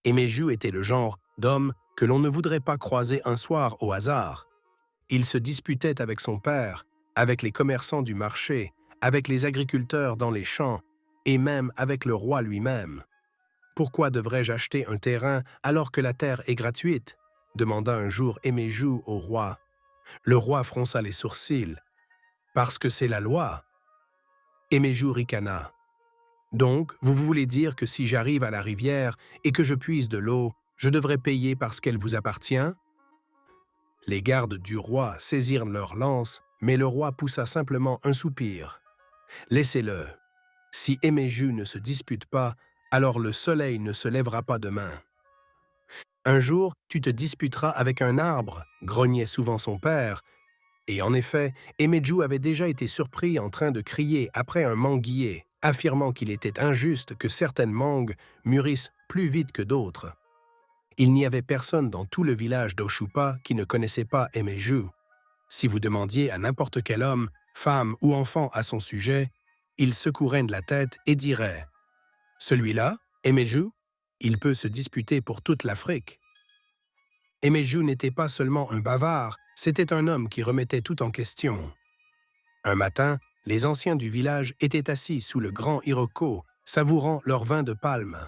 Emeju était le genre d'homme que l'on ne voudrait pas croiser un soir au hasard. Il se disputait avec son père, avec les commerçants du marché, avec les agriculteurs dans les champs, et même avec le roi lui-même. Pourquoi devrais-je acheter un terrain alors que la terre est gratuite? Demanda un jour Emeju au roi. Le roi fronça les sourcils. Parce que c'est la loi. Emeju ricana. Donc, vous voulez dire que si j'arrive à la rivière et que je puise de l'eau, je devrais payer parce qu'elle vous appartient? Les gardes du roi saisirent leurs lances, mais le roi poussa simplement un soupir. Laissez-le. Si Emeju ne se dispute pas, alors le soleil ne se lèvera pas demain. Un jour, tu te disputeras avec un arbre, grognait souvent son père, et en effet, Emeju avait déjà été surpris en train de crier après un manguier, affirmant qu'il était injuste que certaines mangues mûrissent plus vite que d'autres. Il n'y avait personne dans tout le village d'Oshupa qui ne connaissait pas Emeju. Si vous demandiez à n'importe quel homme, femme ou enfant à son sujet, il secouerait de la tête et dirait « Celui-là, Emeju, il peut se disputer pour toute l'Afrique. » Emeju n'était pas seulement un bavard, c'était un homme qui remettait tout en question. Un matin, les anciens du village étaient assis sous le grand Iroko, savourant leur vin de palme.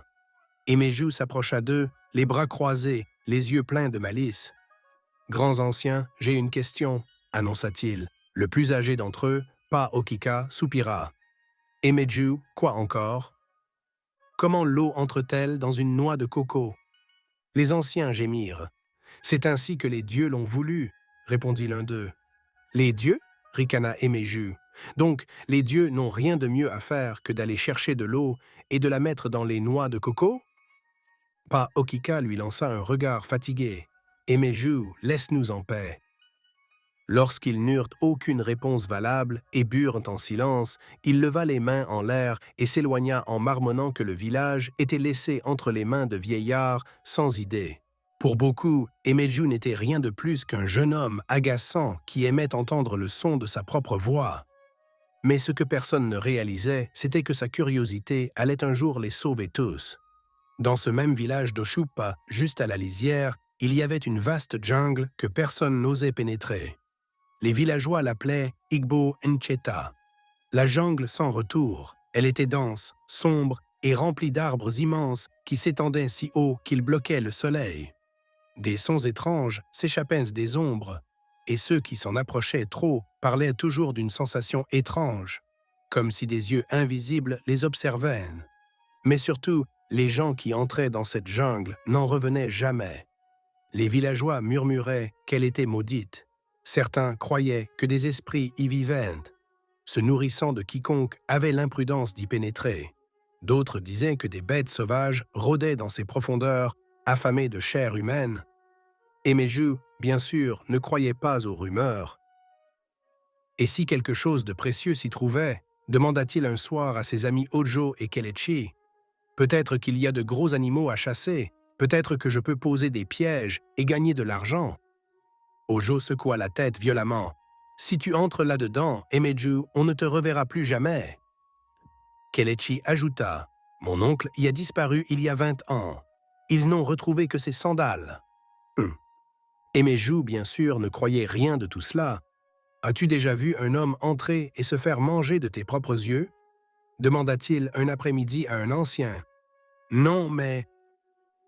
Emeju s'approcha d'eux, les bras croisés, les yeux pleins de malice. « Grands anciens, j'ai une question, » annonça-t-il. Le plus âgé d'entre eux, Pa Okika, soupira. « Emeju, quoi encore? Comment l'eau entre-t-elle dans une noix de coco ?» Les anciens gémirent. « C'est ainsi que les dieux l'ont voulu, » répondit l'un d'eux. « Les dieux » ricana Emeju. « Donc, les dieux n'ont rien de mieux à faire que d'aller chercher de l'eau et de la mettre dans les noix de coco ?» Pa Okika lui lança un regard fatigué. « Emeju, laisse-nous en paix. » Lorsqu'ils n'eurent aucune réponse valable et burent en silence, il leva les mains en l'air et s'éloigna en marmonnant que le village était laissé entre les mains de vieillards sans idée. Pour beaucoup, Emeju n'était rien de plus qu'un jeune homme agaçant qui aimait entendre le son de sa propre voix. Mais ce que personne ne réalisait, c'était que sa curiosité allait un jour les sauver tous. Dans ce même village d'Oshupa, juste à la lisière, il y avait une vaste jungle que personne n'osait pénétrer. Les villageois l'appelaient Igbo Ncheta. La jungle sans retour. Elle était dense, sombre et remplie d'arbres immenses qui s'étendaient si haut qu'ils bloquaient le soleil. Des sons étranges s'échappaient des ombres, et ceux qui s'en approchaient trop parlaient toujours d'une sensation étrange, comme si des yeux invisibles les observaient. Mais surtout, les gens qui entraient dans cette jungle n'en revenaient jamais. Les villageois murmuraient qu'elle était maudite. Certains croyaient que des esprits y vivaient, se nourrissant de quiconque avait l'imprudence d'y pénétrer. D'autres disaient que des bêtes sauvages rôdaient dans ces profondeurs, affamées de chair humaine. Emeju, bien sûr, ne croyait pas aux rumeurs. Et si quelque chose de précieux s'y trouvait, demanda-t-il un soir à ses amis Ojo et Kelechi. Peut-être qu'il y a de gros animaux à chasser, peut-être que je peux poser des pièges et gagner de l'argent. Ojo secoua la tête violemment. « Si tu entres là-dedans, Emeju, on ne te reverra plus jamais. » Kelechi ajouta. « Mon oncle y a disparu il y a 20 ans. Ils n'ont retrouvé que ses sandales. » Emeju, bien sûr, ne croyait rien de tout cela. « As-tu déjà vu un homme entrer et se faire manger de tes propres yeux ?» demanda-t-il un après-midi à un ancien. « Non, mais… »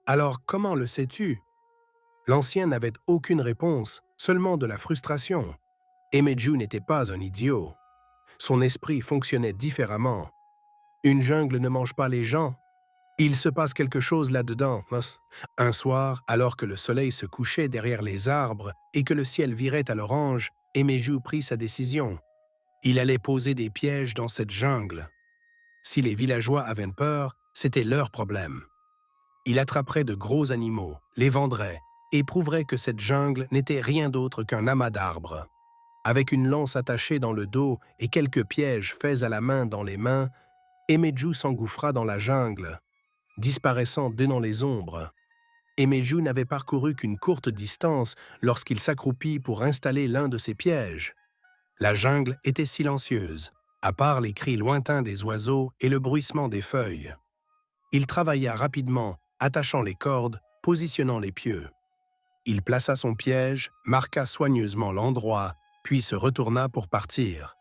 « Alors, comment le sais-tu » L'ancien n'avait aucune réponse, seulement de la frustration. Emeju n'était pas un idiot. Son esprit fonctionnait différemment. Une jungle ne mange pas les gens. Il se passe quelque chose là-dedans. Un soir, alors que le soleil se couchait derrière les arbres et que le ciel virait à l'orange, Emeju prit sa décision. Il allait poser des pièges dans cette jungle. Si les villageois avaient peur, c'était leur problème. Il attraperait de gros animaux, les vendrait, et prouverait que cette jungle n'était rien d'autre qu'un amas d'arbres. Avec une lance attachée dans le dos et quelques pièges faits à la main dans les mains, Emeju s'engouffra dans la jungle, disparaissant dans les ombres. Emeju n'avait parcouru qu'une courte distance lorsqu'il s'accroupit pour installer l'un de ses pièges. La jungle était silencieuse, à part les cris lointains des oiseaux et le bruissement des feuilles. Il travailla rapidement, attachant les cordes, positionnant les pieux. Il plaça son piège, marqua soigneusement l'endroit, puis se retourna pour partir.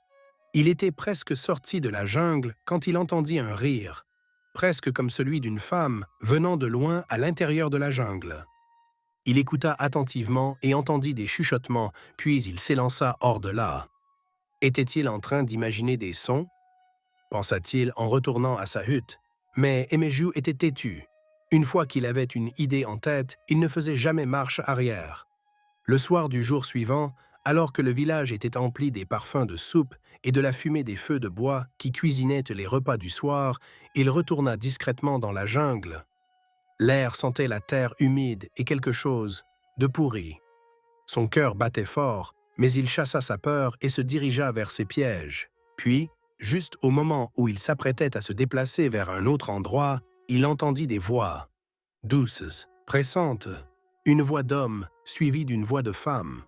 Il était presque sorti de la jungle quand il entendit un rire, presque comme celui d'une femme venant de loin à l'intérieur de la jungle. Il écouta attentivement et entendit des chuchotements, puis il s'élança hors de là. Était-il en train d'imaginer des sons? Pensa-t-il en retournant à sa hutte. Mais Emeju était têtu. Une fois qu'il avait une idée en tête, il ne faisait jamais marche arrière. Le soir du jour suivant, alors que le village était empli des parfums de soupe et de la fumée des feux de bois qui cuisinaient les repas du soir, il retourna discrètement dans la jungle. L'air sentait la terre humide et quelque chose de pourri. Son cœur battait fort, mais il chassa sa peur et se dirigea vers ses pièges. Puis, juste au moment où il s'apprêtait à se déplacer vers un autre endroit, il entendit des voix, douces, pressantes, une voix d'homme suivie d'une voix de femme.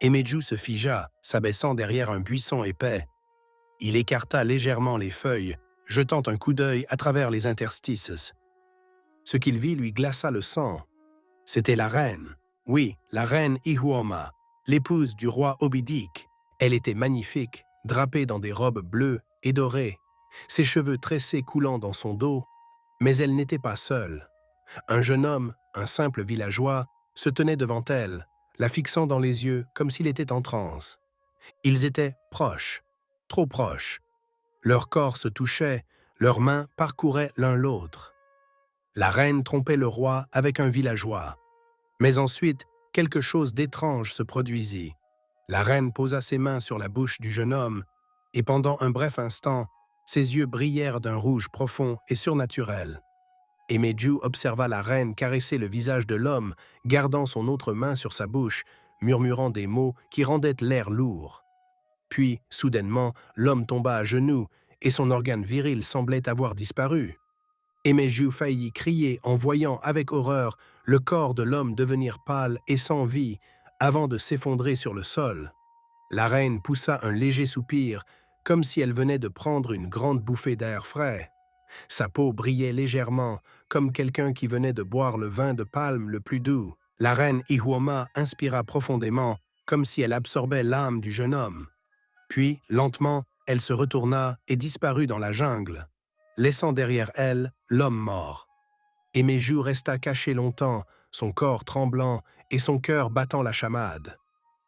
Emeju se figea, s'abaissant derrière un buisson épais. Il écarta légèrement les feuilles, jetant un coup d'œil à travers les interstices. Ce qu'il vit lui glaça le sang. C'était la reine. Oui, la reine Ihuoma, l'épouse du roi Obidik. Elle était magnifique, drapée dans des robes bleues et dorées, ses cheveux tressés coulant dans son dos. Mais elle n'était pas seule. Un jeune homme, un simple villageois, se tenait devant elle, la fixant dans les yeux comme s'il était en transe. Ils étaient proches, trop proches. Leurs corps se touchaient, leurs mains parcouraient l'un l'autre. La reine trompait le roi avec un villageois. Mais ensuite, quelque chose d'étrange se produisit. La reine posa ses mains sur la bouche du jeune homme, et pendant un bref instant, ses yeux brillèrent d'un rouge profond et surnaturel. Emeju observa la reine caresser le visage de l'homme, gardant son autre main sur sa bouche, murmurant des mots qui rendaient l'air lourd. Puis, soudainement, l'homme tomba à genoux, et son organe viril semblait avoir disparu. Emeju faillit crier en voyant avec horreur le corps de l'homme devenir pâle et sans vie, avant de s'effondrer sur le sol. La reine poussa un léger soupir, comme si elle venait de prendre une grande bouffée d'air frais. Sa peau brillait légèrement, comme quelqu'un qui venait de boire le vin de palme le plus doux. La reine Ihuoma inspira profondément, comme si elle absorbait l'âme du jeune homme. Puis, lentement, elle se retourna et disparut dans la jungle, laissant derrière elle l'homme mort. Emeju resta caché longtemps, son corps tremblant et son cœur battant la chamade.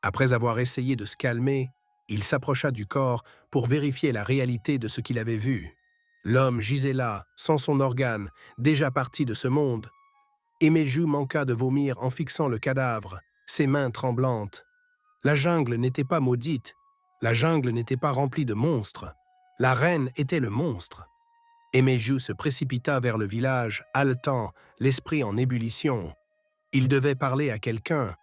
Après avoir essayé de se calmer, il s'approcha du corps pour vérifier la réalité de ce qu'il avait vu. L'homme gisait là, sans son organe, déjà parti de ce monde. Emeju manqua de vomir en fixant le cadavre, ses mains tremblantes. La jungle n'était pas maudite, la jungle n'était pas remplie de monstres. La reine était le monstre. Emeju se précipita vers le village, haletant, l'esprit en ébullition. Il devait parler à quelqu'un.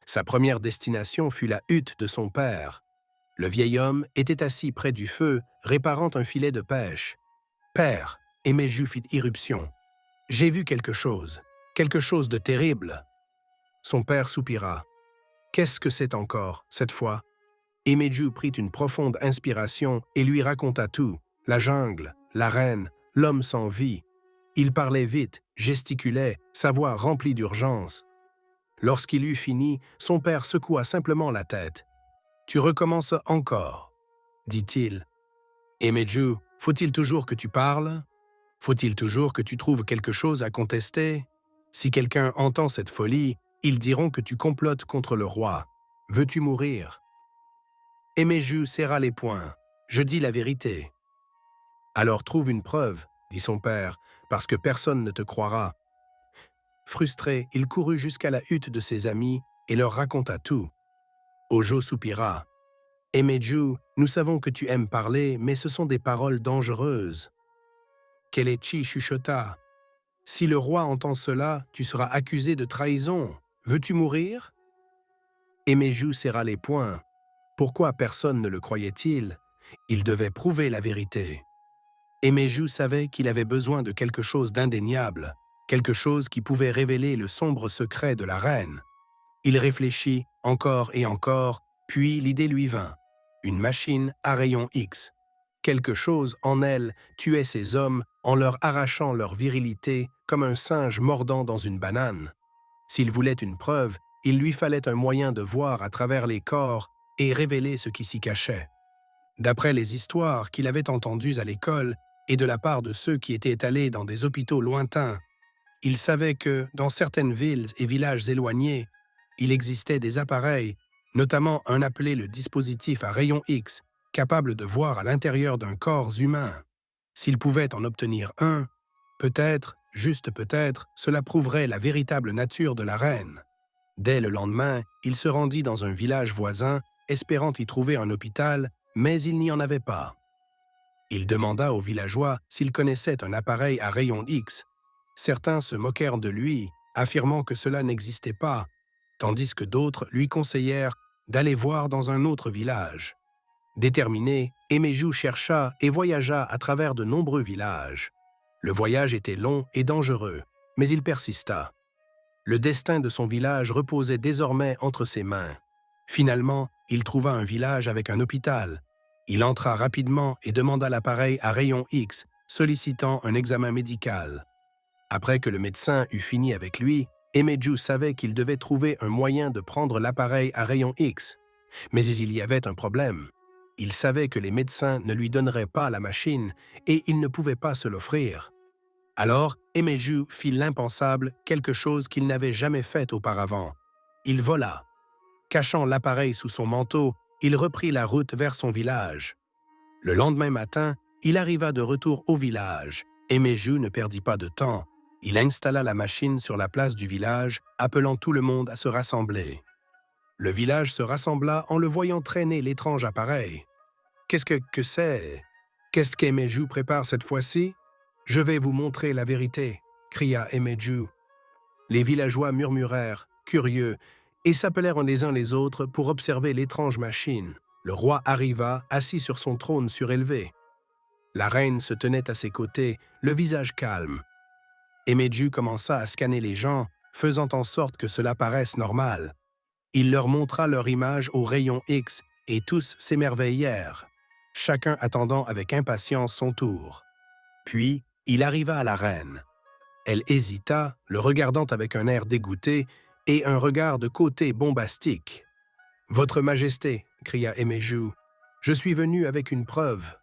Sa première destination fut la hutte de son père. Le vieil homme était assis près du feu, réparant un filet de pêche. « Père », Emeju fit irruption. « J'ai vu quelque chose de terrible. » Son père soupira. « Qu'est-ce que c'est encore, cette fois ?» Emeju prit une profonde inspiration et lui raconta tout. La jungle, la reine, l'homme sans vie. Il parlait vite, gesticulait, sa voix remplie d'urgence. Lorsqu'il eut fini, son père secoua simplement la tête. « Tu recommences encore, » dit-il. « Emeju, faut-il toujours que tu parles? Faut-il toujours que tu trouves quelque chose à contester? Si quelqu'un entend cette folie, ils diront que tu complotes contre le roi. Veux-tu mourir? » Emeju serra les poings. « Je dis la vérité. »« Alors trouve une preuve, » dit son père, « parce que personne ne te croira. » Frustré, il courut jusqu'à la hutte de ses amis et leur raconta tout. Ojo soupira. « Emeju, nous savons que tu aimes parler, mais ce sont des paroles dangereuses. » Kelechi chuchota. « Si le roi entend cela, tu seras accusé de trahison. Veux-tu mourir? » Emeju serra les poings. Pourquoi personne ne le croyait-il? Il devait prouver la vérité. Emeju savait qu'il avait besoin de quelque chose d'indéniable, quelque chose qui pouvait révéler le sombre secret de la reine. Il réfléchit encore et encore, puis l'idée lui vint. Une machine à rayon X. Quelque chose en elle tuait ces hommes en leur arrachant leur virilité comme un singe mordant dans une banane. S'il voulait une preuve, il lui fallait un moyen de voir à travers les corps et révéler ce qui s'y cachait. D'après les histoires qu'il avait entendues à l'école et de la part de ceux qui étaient allés dans des hôpitaux lointains, il savait que, dans certaines villes et villages éloignés, il existait des appareils, notamment un appelé le dispositif à rayon X, capable de voir à l'intérieur d'un corps humain. S'il pouvait en obtenir un, peut-être, juste peut-être, cela prouverait la véritable nature de la reine. Dès le lendemain, il se rendit dans un village voisin, espérant y trouver un hôpital, mais il n'y en avait pas. Il demanda aux villageois s'ils connaissaient un appareil à rayon X. Certains se moquèrent de lui, affirmant que cela n'existait pas, tandis que d'autres lui conseillèrent d'aller voir dans un autre village. Déterminé, Emeju chercha et voyagea à travers de nombreux villages. Le voyage était long et dangereux, mais il persista. Le destin de son village reposait désormais entre ses mains. Finalement, il trouva un village avec un hôpital. Il entra rapidement et demanda l'appareil à rayon X, sollicitant un examen médical. Après que le médecin eut fini avec lui, Emeju savait qu'il devait trouver un moyen de prendre l'appareil à rayon X. Mais il y avait un problème. Il savait que les médecins ne lui donneraient pas la machine et il ne pouvait pas se l'offrir. Alors, Emeju fit l'impensable, quelque chose qu'il n'avait jamais fait auparavant. Il vola. Cachant l'appareil sous son manteau, il reprit la route vers son village. Le lendemain matin, il arriva de retour au village. Emeju ne perdit pas de temps. Il installa la machine sur la place du village, appelant tout le monde à se rassembler. Le village se rassembla en le voyant traîner l'étrange appareil. « Qu'est-ce que c'est? Qu'est-ce qu'Emeju prépare cette fois-ci? Je vais vous montrer la vérité, cria Emeju. Les villageois murmurèrent, curieux, et s'appelèrent les uns les autres pour observer l'étrange machine. Le roi arriva, assis sur son trône surélevé. La reine se tenait à ses côtés, le visage calme. Emeju commença à scanner les gens, faisant en sorte que cela paraisse normal. Il leur montra leur image au rayon X, et tous s'émerveillèrent, chacun attendant avec impatience son tour. Puis, il arriva à la reine. Elle hésita, le regardant avec un air dégoûté et un regard de côté bombastique. « Votre Majesté, cria Emeju, je suis venu avec une preuve. »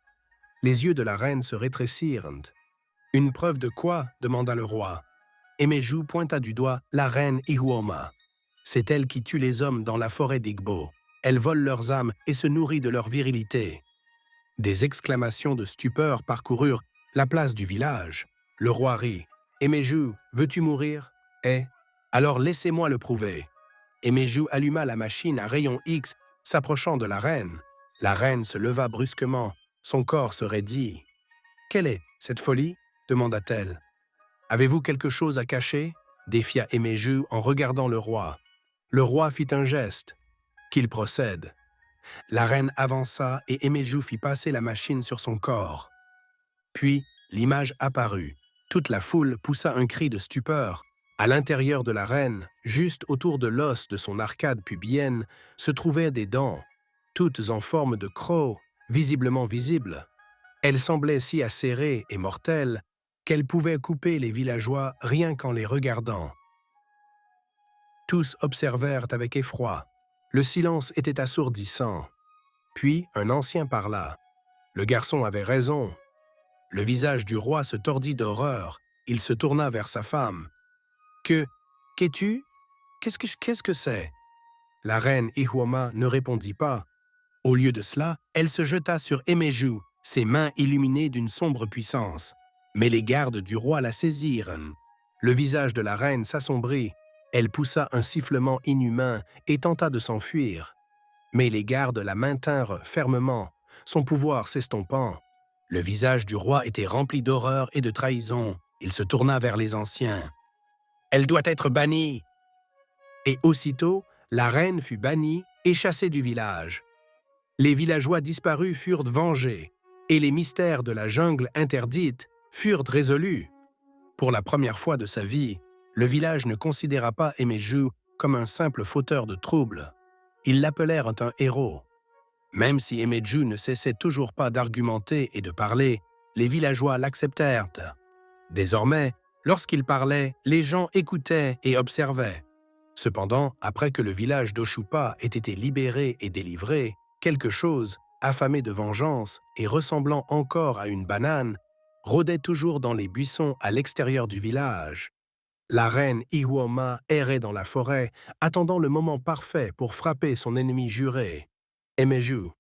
Les yeux de la reine se rétrécirent. « Une preuve de quoi ?» demanda le roi. Emeju pointa du doigt la reine Ihuoma. C'est elle qui tue les hommes dans la forêt d'Igbo. Elle vole leurs âmes et se nourrit de leur virilité. Des exclamations de stupeur parcoururent la place du village. Le roi rit. « Emeju, veux-tu mourir ?»« Eh, alors laissez-moi le prouver. » Emeju alluma la machine à rayon X, s'approchant de la reine. La reine se leva brusquement. Son corps se raidit. « Quelle est cette folie ?» demanda-t-elle. « Avez-vous quelque chose à cacher ?» défia Emeju en regardant le roi. Le roi fit un geste. « Qu'il procède. » La reine avança et Emeju fit passer la machine sur son corps. Puis, l'image apparut. Toute la foule poussa un cri de stupeur. À l'intérieur de la reine, juste autour de l'os de son arcade pubienne, se trouvaient des dents, toutes en forme de crocs, visiblement visibles. Elles semblaient si acérées et mortelles qu'elles pouvaient couper les villageois rien qu'en les regardant. Tous observèrent avec effroi. Le silence était assourdissant. Puis un ancien parla. Le garçon avait raison. Le visage du roi se tordit d'horreur. Il se tourna vers sa femme. « Qu'es-tu? Qu'est-ce que c'est ?» La reine Ihuoma ne répondit pas. Au lieu de cela, elle se jeta sur Emeju, ses mains illuminées d'une sombre puissance. Mais les gardes du roi la saisirent. Le visage de la reine s'assombrit. Elle poussa un sifflement inhumain et tenta de s'enfuir. Mais les gardes la maintinrent fermement, son pouvoir s'estompant. Le visage du roi était rempli d'horreur et de trahison. Il se tourna vers les anciens. « Elle doit être bannie !» Et aussitôt, la reine fut bannie et chassée du village. Les villageois disparus furent vengés, et les mystères de la jungle interdite furent résolus. Pour la première fois de sa vie, le village ne considéra pas Emeju comme un simple fauteur de troubles. Ils l'appelèrent un héros. Même si Emeju ne cessait toujours pas d'argumenter et de parler, les villageois l'acceptèrent. Désormais, lorsqu'il parlait, les gens écoutaient et observaient. Cependant, après que le village d'Oshupa ait été libéré et délivré, quelque chose, affamé de vengeance et ressemblant encore à une banane, rôdait toujours dans les buissons à l'extérieur du village. La reine Ihuoma errait dans la forêt, attendant le moment parfait pour frapper son ennemi juré, Emeju.